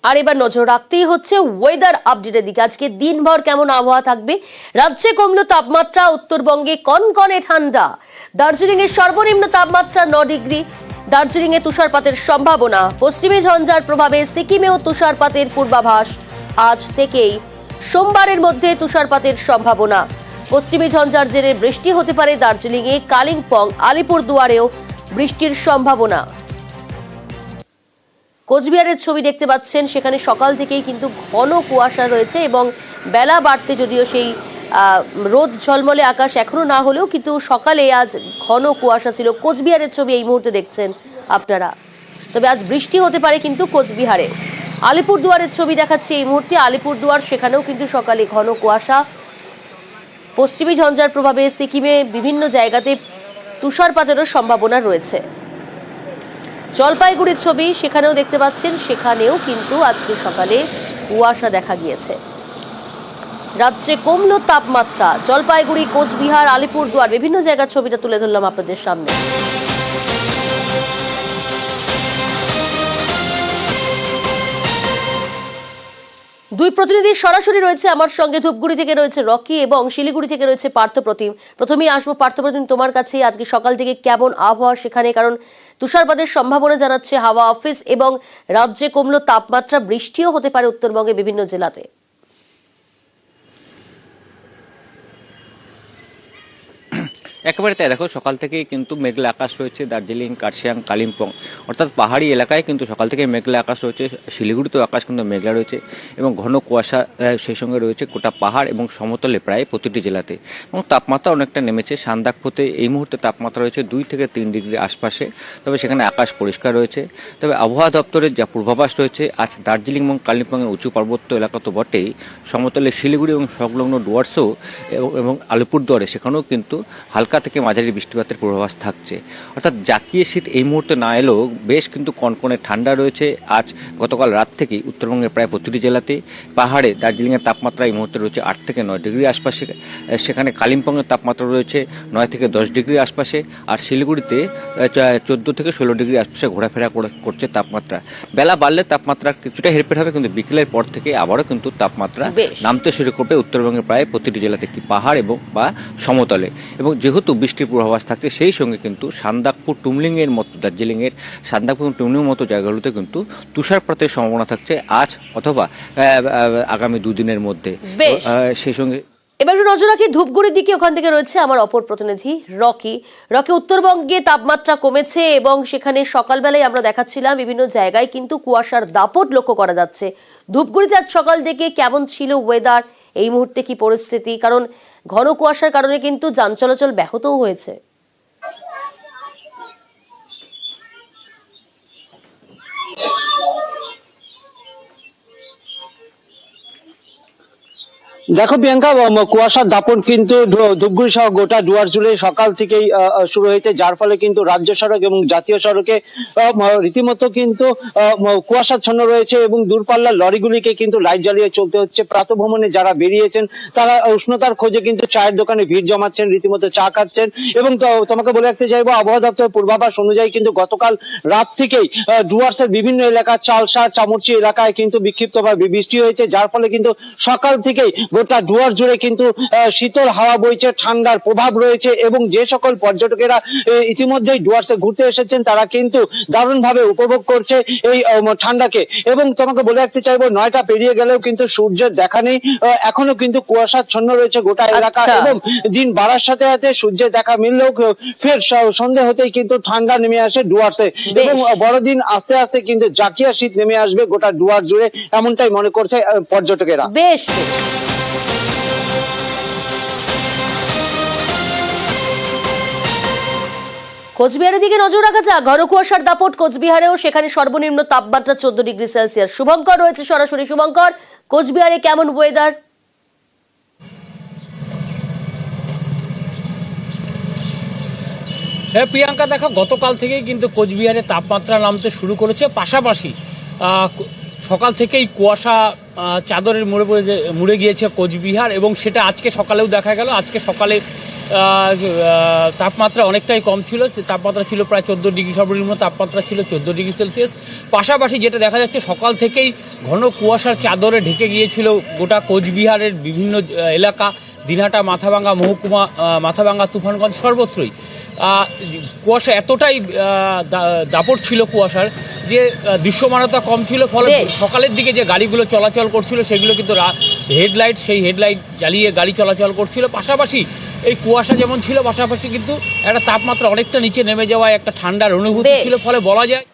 আর এবার নজর রাখতেই হচ্ছে ওয়েদার আপডেটের দিকে। আজকে দিনভর কেমন আবহাওয়া থাকবে? রাজ্যে কমলো তাপমাত্রা, উত্তরবঙ্গে কনকনে ঠান্ডা। দার্জিলিং এর সর্বনিম্ন তাপমাত্রা 9 ডিগ্রি। দার্জিলিং এ তুষারপাতের সম্ভাবনা। পশ্চিমী ঝঞ্ঝার প্রভাবে সিকিমেও তুষারপাতের পূর্বাভাস। আজ থেকেই সোমবারের মধ্যে তুষারপাতের সম্ভাবনা। পশ্চিমী ঝঞ্ঝার জেরে বৃষ্টি হতে পারে দার্জিলিং এ, কালিম্পং, আলিপুরদুয়ারেও বৃষ্টির সম্ভাবনা। কোচবিহারের ছবি দেখতে পাচ্ছেন, সেখানে সকাল থেকেই কিন্তু ঘন কুয়াশা রয়েছে এবং বেলা বাড়তে যদিও সেই রোদ ঝলমলে আকাশ এখনো না হলেও কিন্তু সকালে আজ ঘন কুয়াশা ছিল। কোচবিহারের ছবি এই মুহূর্তে দেখছেন আপনারা। তবে আজ বৃষ্টি হতে পারে কিন্তু কোচবিহারে। আলিপুরদুয়ারের ছবি দেখাচ্ছে এই মুহূর্তে, আলিপুরদুয়ার, সেখানেও কিন্তু সকালে ঘন কুয়াশা। পশ্চিমী ঝঞ্ঝার প্রভাবে সিকিমে বিভিন্ন জায়গাতে তুষারপাতেরও সম্ভাবনা রয়েছে। জলপাইগুড়ির ছবি সেখানেও দেখতে পাচ্ছেন, সেখানেও কিন্তু আজকে সকালে কুয়াশা দেখা গিয়েছে। রাজ্যে কমলো তাপমাত্রা। জলপাইগুড়ি, কোচবিহার, আলিপুরদুয়ার বিভিন্ন জায়গার ছবিটা তুলে ধরলাম আপনাদের সামনে। দুই প্রতিনিধি সরাসরি রয়েছে আমার সঙ্গে। ধূপগুড়ি থেকে রয়েছে রকি এবং শিলিগুড়ি থেকে রয়েছে পার্থপ্রতিম। প্রথমেই আসবো পার্থপ্রতিম, তোমার কাছে। আজকে সকাল থেকে কেমন আবহাওয়া সেখানে? কারণ তুষারপাতের সম্ভাবনা জানাচ্ছে হাওয়া অফিস এবং রাজ্যে কমলো তাপমাত্রা, বৃষ্টিও হতে পারে উত্তরবঙ্গে বিভিন্ন জেলাতে। একেবারে তাই। দেখো, সকাল থেকেই কিন্তু মেঘলা আকাশ রয়েছে দার্জিলিং, কার্শিয়াং, কালিম্পং অর্থাৎ পাহাড়ি এলাকায় কিন্তু সকাল থেকে মেঘলা আকাশ রয়েছে। শিলিগুড়িতেও আকাশ কিন্তু মেঘলা রয়েছে এবং ঘন কুয়াশা সেই সঙ্গে রয়েছে গোটা পাহাড় এবং সমতলে প্রায় প্রতিটি জেলাতে। এবং তাপমাত্রা অনেকটা নেমেছে। সান্দাকফুতে এই মুহূর্তে তাপমাত্রা রয়েছে 2 থেকে 3 ডিগ্রি আশপাশে। তবে সেখানে আকাশ পরিষ্কার রয়েছে। তবে আবহাওয়া দপ্তরের যা পূর্বাভাস রয়েছে, আজ দার্জিলিং এবং কালিম্পংয়ের উঁচু পার্বত্য এলাকা তো বটেই, সমতলে শিলিগুড়ি এবং সংলগ্ন ডুয়ার্সও এবং আলিপুরদুয়ারে সেখানেও কিন্তু হালকা থেকে মাঝারি বৃষ্টিপাতের পূর্বাভাস থাকছে। অর্থাৎ জাকিয়ে শীত এই মুহূর্তে না এলেও বেশ কিন্তু কনকনে ঠান্ডা রয়েছে। আজ গতকাল রাত থেকেই উত্তরবঙ্গের প্রায় প্রতিটি জেলাতে। পাহাড়ে দার্জিলিংয়ের তাপমাত্রা এই মুহূর্তে রয়েছে 8 থেকে 9 ডিগ্রি আশপাশে। সেখানে কালিম্পংয়ের তাপমাত্রা রয়েছে 9 থেকে 10 ডিগ্রি আশপাশে। আর শিলিগুড়িতে 14 থেকে 16 ডিগ্রি আশপাশে ঘোরাফেরা করছে তাপমাত্রা। বেলা বাড়লে তাপমাত্রা কিছুটা হেরফের হবে, কিন্তু বিকেলের পর থেকে আবারও কিন্তু তাপমাত্রা নামতে শুরু করবে উত্তরবঙ্গের প্রায় প্রতিটি জেলাতে, কি পাহাড় এবং বা সমতলে। এবং যেহেতু বৃষ্টির পূর্বাভাস থাকছে, সেই সঙ্গে কিন্তু সান্দাকফু, টুমলিং এর মতো দার্জিলিং এর সান্দাকফু, টুমলিং এর মতো জায়গাগুলোতে কিন্তু তুষারপাতের সম্ভাবনা থাকছে আজ অথবা আগামী 2 দিনের মধ্যে। সেই সঙ্গে এবার নজর রাখি ধূপগুড়ির দিকে। ওখান থেকে রয়েছে আমার অপর প্রতিনিধি রকি। উত্তরবঙ্গে তাপমাত্রা কমেছে এবং সেখানে সকালবেলায় আমরা দেখাচ্ছিলাম বিভিন্ন জায়গায় কিন্তু কুয়াশার দাপট লক্ষ্য করা যাচ্ছে। ধূপগুড়িতে আজ সকাল থেকে কেমন ছিল ওয়েদার, এই মুহূর্তে কি পরিস্থিতি? কারণ ঘন কুয়াশার কারণে কিন্তু যান চলাচল ব্যাহতও হয়েছে। দেখো প্রিয়াঙ্কা, কুয়াশার দাপট কিন্তু ধূপগুড়ি সহ গোটা ডুয়ার্স জুড়ে সকাল থেকেই শুরু হয়েছে, যার ফলে কিন্তু রাজ্য সড়ক এবং জাতীয় সড়কে রীতিমতো কিন্তু কুয়াশাচ্ছন্ন রয়েছে এবং দূরপাল্লার লরিগুলিকে কিন্তু লাইট জ্বালিয়ে চলতে হচ্ছে। প্রাতঃভ্রমণে যারা বেরিয়েছেন তারা উষ্ণতার খোঁজে কিন্তু চায়ের দোকানে ভিড় জমাচ্ছেন, রীতিমতো চা খাচ্ছেন। এবং তোমাকে বলে রাখতে চাইবো, আবহাওয়া দপ্তরের পূর্বাভাস অনুযায়ী কিন্তু গতকাল রাত থেকেই ডুয়ার্সের বিভিন্ন এলাকা, চালসা, চামুরচি এলাকায় কিন্তু বিক্ষিপ্তভাবে বৃষ্টি হয়েছে, যার ফলে কিন্তু সকাল থেকেই গোটা ডুয়ার্স জুড়ে কিন্তু শীতল হাওয়া বইছে, ঠান্ডার প্রভাব রয়েছে। এবং যে সকল পর্যটকেরা ইতিমধ্যেই ডুয়ার্সে ঘুরতে এসেছেন তারা কিন্তু দারুণভাবে উপভোগ করছে এই ঠান্ডাকে। এবং তোমাকে বলে রাখতে চাইবো, 9টা পেরিয়ে গেলেও কিন্তু সূর্যের দেখা নেই, এখনো কিন্তু কুয়াশাচ্ছন্ন রয়েছে গোটা এলাকা। এবং দিন বাড়ার সাথে সাথে সূর্যের দেখা মিললেও ফের সন্ধ্যে হতেই কিন্তু ঠান্ডা নেমে আসে ডুয়ার্সে এবং বড়দিন আস্তে আস্তে কিন্তু জাকিয়া শীত নেমে আসবে গোটা ডুয়ার্স জুড়ে, এমনটাই মনে করছে পর্যটকেরা। বেশ, কোচবিহারের দিকে নজর রাখা যাক। ঘন কুয়াশার দাপট কোচবিহারেও, সেখানে সর্বনিম্ন তাপমাত্রা 14 ডিগ্রি সেলসিয়াস। শুভঙ্কর রয়েছে সরাসরি। শুভঙ্কর, কোচবিহারে কেমন ওয়েদার? হ্যাঁ প্রিয়াঙ্কা, দেখো গতকাল থেকেই কিন্তু কোচবিহারে তাপমাত্রা নামতে শুরু করেছে। পাশাপাশি সকাল থেকেই কুয়াশা চাদরের মুড়ে গিয়েছে কোচবিহার এবং সেটা আজকে সকালেও দেখা গেল। আজকে সকালে তাপমাত্রা অনেকটাই কম ছিল, তাপমাত্রা ছিল প্রায় 14 ডিগ্রি, সর্বনিম্ন তাপমাত্রা ছিল 14 ডিগ্রি সেলসিয়াস। পাশাপাশি যেটা দেখা যাচ্ছে সকাল থেকেই ঘন কুয়াশার চাদরে ঢেকে গিয়েছিল গোটা কোচবিহারের বিভিন্ন এলাকা, দিনহাটা, মাথাভাঙ্গা মহকুমা, মাথাভাঙ্গা, তুফানগঞ্জ সর্বত্রই কুয়াশা এতটাই দাপট ছিল কুয়াশার যে দৃশ্যমানতা কম ছিল, ফলে সকালের দিকে যে গাড়িগুলো চলাচল করছিল সেগুলো কিন্তু হেডলাইট, সেই হেডলাইট জ্বালিয়ে গাড়ি চলাচল করছিল। পাশাপাশি এই কুয়াশা যেমন ছিল, পাশাপাশি কিন্তু একটা তাপমাত্রা অনেকটা নিচে নেমে যাওয়ায় একটা ঠান্ডার অনুভূতি ছিল, ফলে বলা যায়